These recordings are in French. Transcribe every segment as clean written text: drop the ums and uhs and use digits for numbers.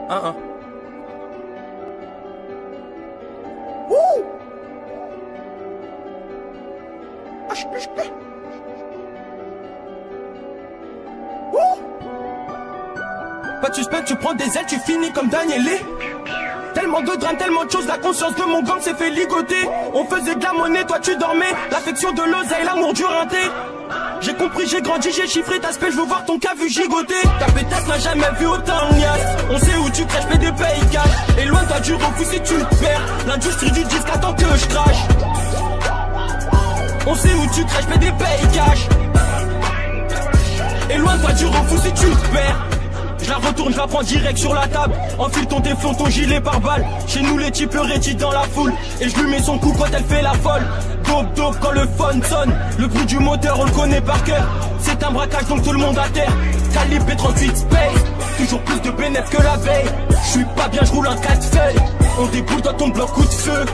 Pas de suspect, tu prends des ailes, tu finis comme Danielé. Tellement de drames, tellement de choses, la conscience de mon gang s'est fait ligoter. On faisait de la monnaie, toi tu dormais. L'affection de l'oseille, l'amour du rinté. J'ai compris, j'ai grandi, j'ai chiffré ta spé, je veux voir ton cas vu gigoter. Ta pétasse n'a jamais vu autant de niasse. On sait où tu crèches, mais des pays cash. Et loin toi du refus si tu te perds. L'industrie du disque attend que je crache. On sait où tu crèches, mais des pays cash. Et loin toi du refus si tu te perds. Je la retourne, je la prends direct sur la table. Enfile ton téflon, ton gilet par balle. Chez nous les types rétis dans la foule. Et je lui mets son coup quand elle fait la folle. Dope dope quand le phone sonne. Le bruit du moteur on le connaît par cœur. C'est un braquage donc tout le monde à terre. Calibre B38 Space. Toujours plus de bénéfices que la veille. Je suis pas bien, je roule un 4 feuilles. On déboule dans ton bloc coup de feu.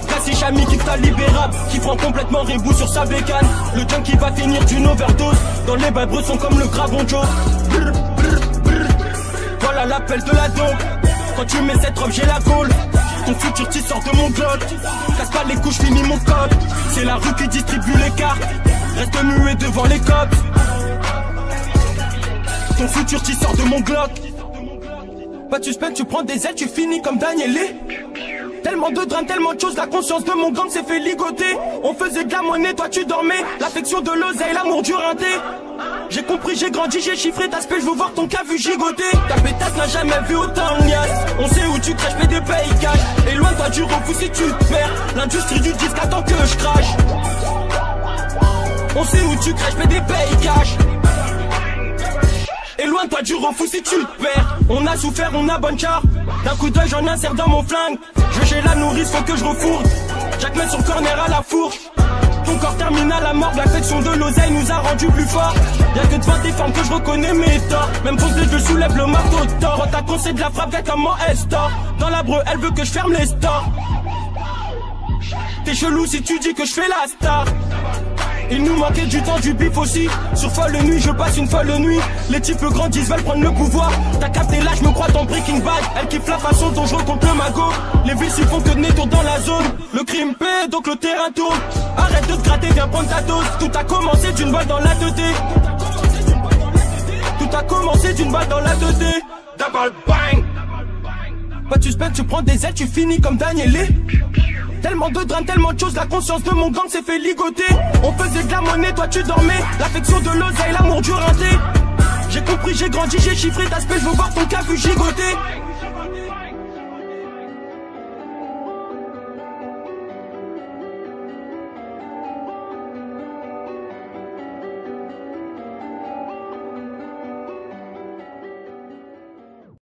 Cassis Chami qui t'a libérable. Qui prend complètement rebou sur sa bécane. Le junk qui va finir d'une overdose. Dans les bains bressons comme le Gravon Joe. Voilà l'appel de la dope. Quand tu mets cette robe j'ai la gaule. Ton futur t'y sort de mon glock. Casse pas les couches, finis mon code. C'est la rue qui distribue les cartes. Reste muet devant les cops. Ton futur t'y sort de mon glock. Pas de suspect, tu prends des ailes, tu finis comme Danielé. Tellement de drames, tellement de choses, la conscience de mon gang s'est fait ligoter. On faisait de la monnaie, toi tu dormais. L'affection de l'oseille, l'amour du rinté. J'ai compris, j'ai grandi, j'ai chiffré ta spé, je veux voir ton cas vu gigoter. Ta pétasse n'a jamais vu autant de niasse. On sait où tu crèches, mais des pays cash. Et loin toi du refus si tu te perds. L'industrie du disque attend que je crache. On sait où tu crèches, mais des pays cash. Et loin toi du refus si tu te perds. On a souffert, on a bonne char. D'un coup d'œil j'en insère dans mon flingue. Je j'ai la nourrice, faut que je refourgue. Jack met son corner à la fourche. Ton corps termine à la mort, l'affection de l'oseille nous a rendu plus forts. Y'a que devant tes formes que je reconnais mes torts. Même posé je soulève le marteau de tort. Quand t'as conseillé de la frappe, gars comment Estor. Dans la breu, elle veut que je ferme les stores. T'es chelou si tu dis que je fais la star. Il nous manquait du temps, du bif aussi. Sur folle nuit, je passe une folle nuit. Les types grandissent, veulent prendre le pouvoir. T'as capté là, je me crois dans Breaking Bad. Elle kiffe la façon dont je rencontre le magot. Les vices ils font que de tour dans la zone. Le crime paie, donc le terrain tourne. Arrête de te gratter, viens prendre ta dose. Tout a commencé d'une balle dans la tête. Tout a commencé d'une balle dans la tête. Double bang. Pas de suspect, tu prends des ailes, tu finis comme Danielé. Tellement de drames, tellement de choses, la conscience de mon gang s'est fait ligoter. On faisait de la monnaie, toi tu dormais. L'affection de l'oseille, l'amour du rinté. J'ai compris, j'ai grandi, j'ai chiffré ta spé, je veux voir ton cas vu gigoter.